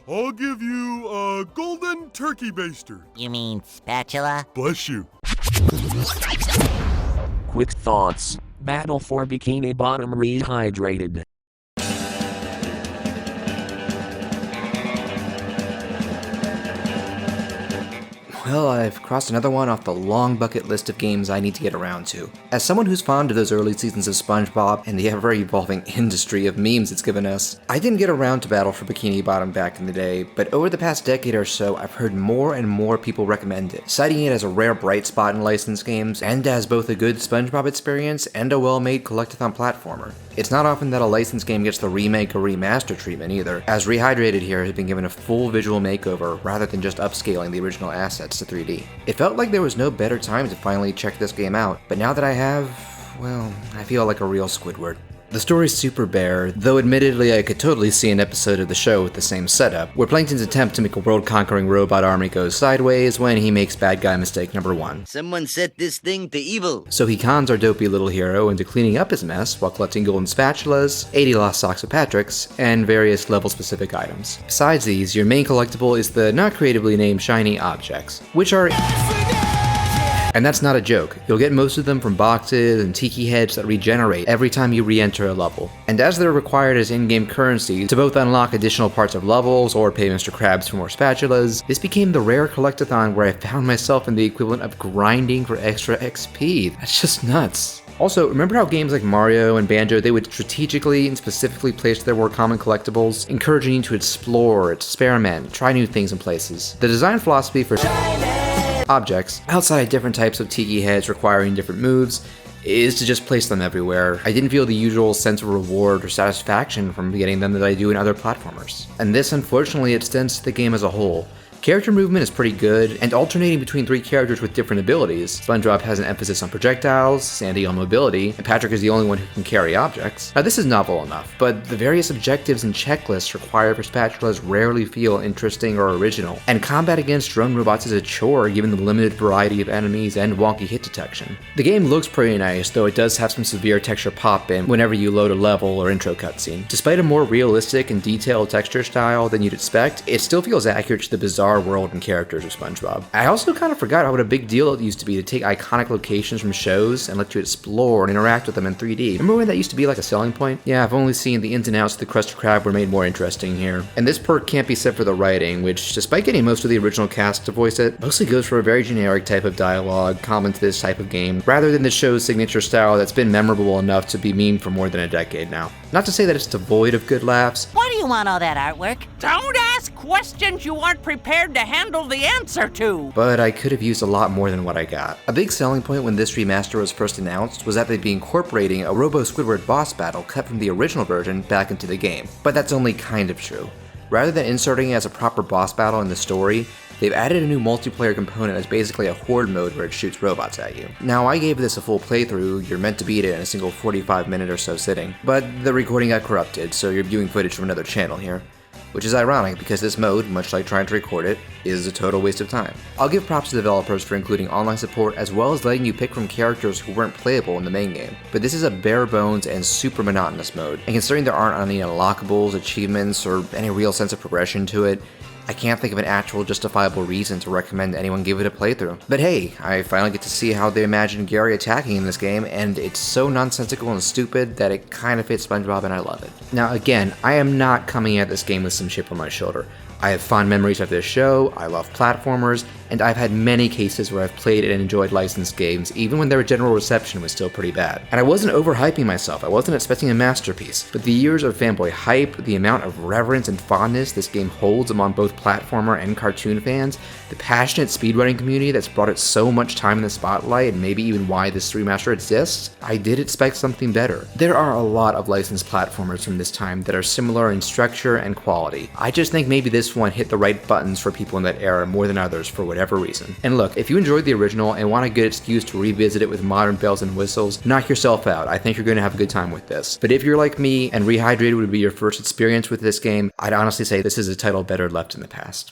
I'll give you a golden turkey baster. You mean spatula? Bless you. Quick thoughts. Battle for Bikini Bottom Rehydrated. Well, I've crossed another one off the long bucket list of games I need to get around to. As someone who's fond of those early seasons of Spongebob and the ever-evolving industry of memes it's given us, I didn't get around to Battle for Bikini Bottom back in the day, but over the past decade or so, I've heard more and more people recommend it, citing it as a rare bright spot in licensed games, and as both a good Spongebob experience and a well-made collectathon platformer. It's not often that a licensed game gets the remake or remaster treatment either, as Rehydrated here has been given a full visual makeover rather than just upscaling the original assets to 3D. It felt like there was no better time to finally check this game out, but now that I have, well, I feel like a real Squidward. The story's super bare, though admittedly I could totally see an episode of the show with the same setup, where Plankton's attempt to make a world-conquering robot army goes sideways when he makes bad guy mistake number 1. Someone set this thing to evil. So he cons our dopey little hero into cleaning up his mess while collecting golden spatulas, 80 lost socks of Patrick's, and various level-specific items. Besides these, your main collectible is the not creatively named shiny objects, which are... And that's not a joke. You'll get most of them from boxes and tiki heads that regenerate every time you re-enter a level. And as they're required as in-game currency to both unlock additional parts of levels or pay Mr. Krabs for more spatulas, this became the rare collectathon where I found myself in the equivalent of grinding for extra XP. That's just nuts. Also, remember how games like Mario and Banjo, they would strategically and specifically place their more common collectibles, encouraging you to explore, experiment, try new things and places. The design philosophy for objects, outside different types of tiki heads requiring different moves, is to just place them everywhere. I didn't feel the usual sense of reward or satisfaction from getting them that I do in other platformers. And this unfortunately extends to the game as a whole. Character movement is pretty good, and alternating between 3 characters with different abilities. SpongeBob has an emphasis on projectiles, Sandy on mobility, and Patrick is the only one who can carry objects. Now this is novel enough, but the various objectives and checklists required for spatulas rarely feel interesting or original, and combat against drone robots is a chore given the limited variety of enemies and wonky hit detection. The game looks pretty nice, though it does have some severe texture pop-in whenever you load a level or intro cutscene. Despite a more realistic and detailed texture style than you'd expect, it still feels accurate to the bizarre world and characters of SpongeBob. I also kind of forgot what a big deal it used to be to take iconic locations from shows and let you explore and interact with them in 3D. Remember when that used to be like a selling point? Yeah, I've only seen the ins and outs of the Krusty Krab were made more interesting here. And this perk can't be said for the writing, which, despite getting most of the original cast to voice it, mostly goes for a very generic type of dialogue common to this type of game, rather than the show's signature style that's been memorable enough to be memed for more than a decade now. Not to say that it's devoid of good laughs. Why do you want all that artwork? Don't ask questions you aren't prepared to handle the answer to. But I could have used a lot more than what I got. A big selling point when this remaster was first announced was that they'd be incorporating a Robo-Squidward boss battle cut from the original version back into the game. But that's only kind of true. Rather than inserting it as a proper boss battle in the story, they've added a new multiplayer component that's basically a horde mode where it shoots robots at you. Now, I gave this a full playthrough. You're meant to beat it in a single 45-minute or so sitting, but the recording got corrupted, so you're viewing footage from another channel here. Which is ironic because this mode, much like trying to record it, is a total waste of time. I'll give props to developers for including online support as well as letting you pick from characters who weren't playable in the main game, but this is a bare bones and super monotonous mode, and considering there aren't any unlockables, achievements, or any real sense of progression to it, I can't think of an actual justifiable reason to recommend anyone give it a playthrough. But hey, I finally get to see how they imagined Gary attacking in this game, and it's so nonsensical and stupid that it kind of fits SpongeBob and I love it. Now again, I am not coming at this game with some chip on my shoulder. I have fond memories of this show, I love platformers, and I've had many cases where I've played and enjoyed licensed games, even when their general reception was still pretty bad. And I wasn't overhyping myself, I wasn't expecting a masterpiece, but the years of fanboy hype, the amount of reverence and fondness this game holds among both platformer and cartoon fans, the passionate speedrunning community that's brought it so much time in the spotlight, and maybe even why this remaster exists, I did expect something better. There are a lot of licensed platformers from this time that are similar in structure and quality. I just think maybe this one hit the right buttons for people in that era more than others for whatever reason. And look, if you enjoyed the original and want a good excuse to revisit it with modern bells and whistles, knock yourself out. I think you're going to have a good time with this. But if you're like me and Rehydrated would be your first experience with this game, I'd honestly say this is a title better left in the past.